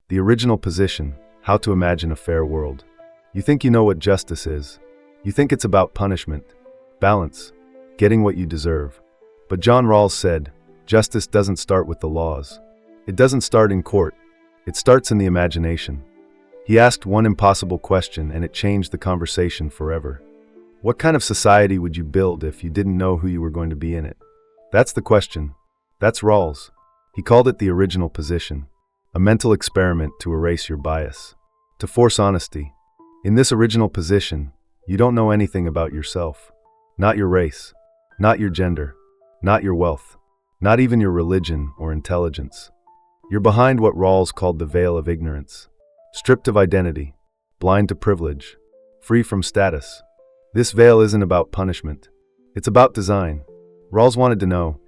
The original position, how to imagine a fair world. You think you know what justice is. You think it's about punishment, balance, getting what you deserve. But John Rawls said, justice doesn't start with the laws. It doesn't start in court. It starts in the imagination. He asked one impossible question and it changed the conversation forever. What kind of society would you build if you didn't know who you were going to be in it? That's the question. That's Rawls. He called it the original position, a mental experiment to erase your bias, to force honesty. In this original position, you don't know anything about yourself, not your race, not your gender, not your wealth, not even your religion or intelligence. You're behind what Rawls called the veil of ignorance, stripped of identity, blind to privilege, free from status. This veil isn't about punishment. It's about design. Rawls wanted to know,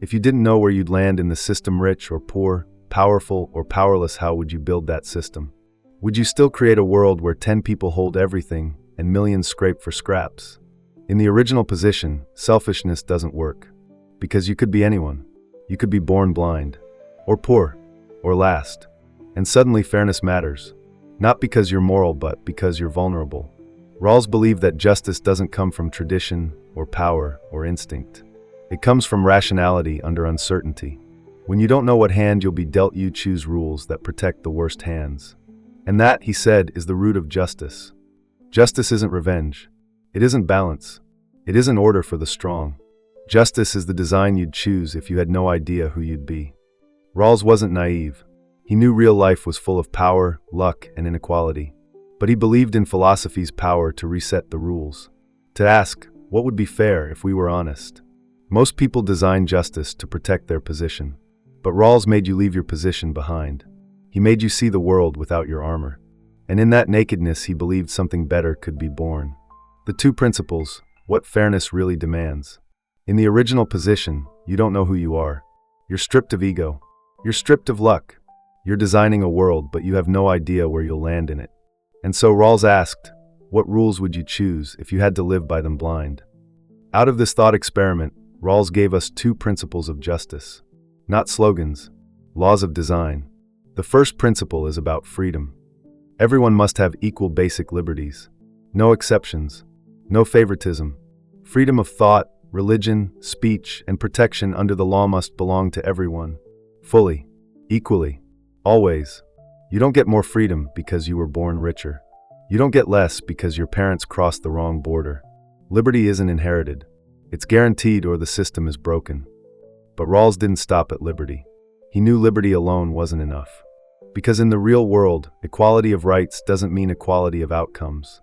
if you didn't know where you'd land in the system, rich or poor, powerful or powerless, how would you build that system? Would you still create a world where 10 people hold everything and millions scrape for scraps? In the original position, selfishness doesn't work. Because you could be anyone. You could be born blind, or poor, or last. And suddenly fairness matters. Not because you're moral, but because you're vulnerable. Rawls believed that justice doesn't come from tradition, or power, or instinct. It comes from rationality under uncertainty. When you don't know what hand you'll be dealt, you choose rules that protect the worst hands. And that, he said, is the root of justice. Justice isn't revenge. It isn't balance. It isn't order for the strong. Justice is the design you'd choose if you had no idea who you'd be. Rawls wasn't naive. He knew real life was full of power, luck, and inequality. But he believed in philosophy's power to reset the rules. To ask, what would be fair if we were honest? Most people design justice to protect their position. But Rawls made you leave your position behind. He made you see the world without your armor. And in that nakedness, he believed something better could be born. The two principles, what fairness really demands. In the original position, you don't know who you are. You're stripped of ego. You're stripped of luck. You're designing a world, but you have no idea where you'll land in it. And so Rawls asked, what rules would you choose if you had to live by them blind? Out of this thought experiment, Rawls gave us two principles of justice. Not slogans, laws of design. The first principle is about freedom. Everyone must have equal basic liberties. No exceptions. No favoritism. Freedom of thought, religion, speech, and protection under the law must belong to everyone. Fully. Equally. Always. You don't get more freedom because you were born richer. You don't get less because your parents crossed the wrong border. Liberty isn't inherited. It's guaranteed or the system is broken. But Rawls didn't stop at liberty. He knew liberty alone wasn't enough. Because in the real world, equality of rights doesn't mean equality of outcomes.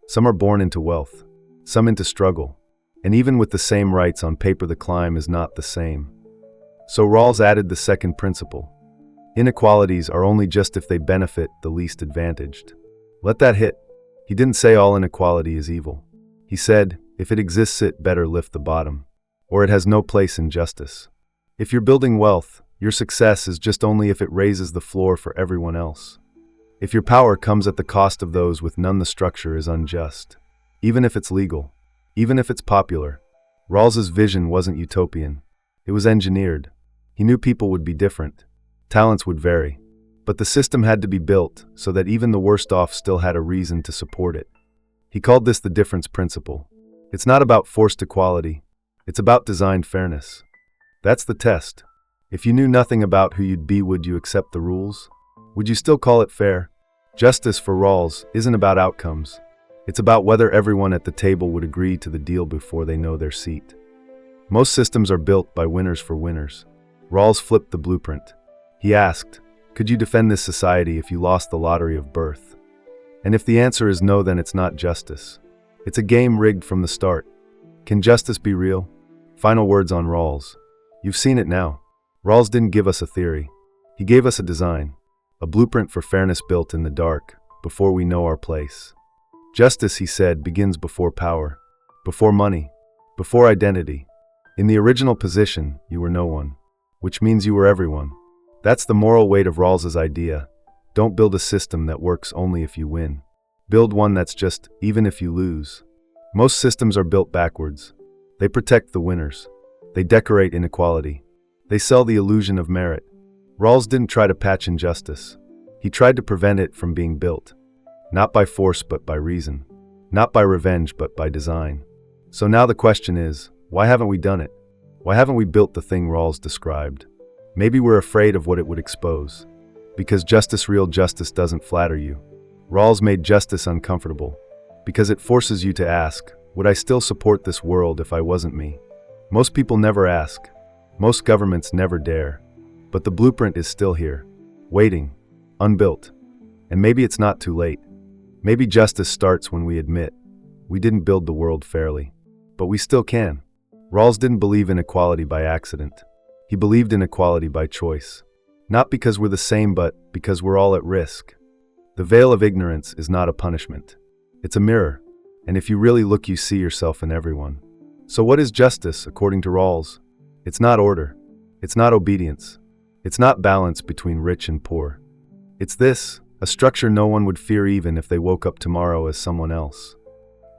Some are born into wealth, some into struggle, and even with the same rights on paper, the climb is not the same. So Rawls added the second principle. Inequalities are only just if they benefit the least advantaged. Let that hit. He didn't say all inequality is evil. He said, if it exists, it better lift the bottom, or it has no place in justice. If you're building wealth, your success is just only if it raises the floor for everyone else. If your power comes at the cost of those with none, the structure is unjust. Even if it's legal, even if it's popular. Rawls's vision wasn't utopian. It was engineered. He knew people would be different. Talents would vary. But the system had to be built so that even the worst off still had a reason to support it. He called this the difference principle. It's not about forced equality. It's about designed fairness. That's the test. If you knew nothing about who you'd be, would you accept the rules? Would you still call it fair? Justice for Rawls isn't about outcomes. It's about whether everyone at the table would agree to the deal before they know their seat. Most systems are built by winners for winners. Rawls flipped the blueprint. He asked, could you defend this society if you lost the lottery of birth? And if the answer is no, then it's not justice. It's a game rigged from the start. Can justice be real? Final words on Rawls. You've seen it now. Rawls didn't give us a theory. He gave us a design, a blueprint for fairness built in the dark, before we know our place. Justice, he said, begins before power, before money, before identity. In the original position, you were no one, which means you were everyone. That's the moral weight of Rawls's idea. Don't build a system that works only if you win. Build one that's just, even if you lose. Most systems are built backwards. They protect the winners. They decorate inequality. They sell the illusion of merit. Rawls didn't try to patch injustice. He tried to prevent it from being built. Not by force but by reason. Not by revenge but by design. So now the question is, why haven't we done it? Why haven't we built the thing Rawls described? Maybe we're afraid of what it would expose. Because real justice doesn't flatter you. Rawls made justice uncomfortable. Because it forces you to ask, would I still support this world if I wasn't me? Most people never ask. Most governments never dare. But the blueprint is still here, waiting, unbuilt. And maybe it's not too late. Maybe justice starts when we admit we didn't build the world fairly. But we still can. Rawls didn't believe in equality by accident. He believed in equality by choice. Not because we're the same, but because we're all at risk. The veil of ignorance is not a punishment. It's a mirror. And if you really look, you see yourself in everyone. So what is justice, according to Rawls? It's not order. It's not obedience. It's not balance between rich and poor. It's this, a structure no one would fear even if they woke up tomorrow as someone else.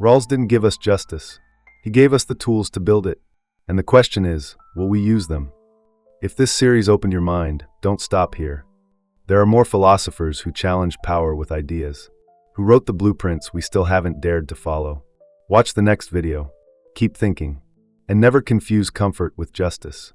Rawls didn't give us justice. He gave us the tools to build it. And the question is, will we use them? If this series opened your mind, don't stop here. There are more philosophers who challenge power with ideas, who wrote the blueprints we still haven't dared to follow. Watch the next video. Keep thinking. And never confuse comfort with justice.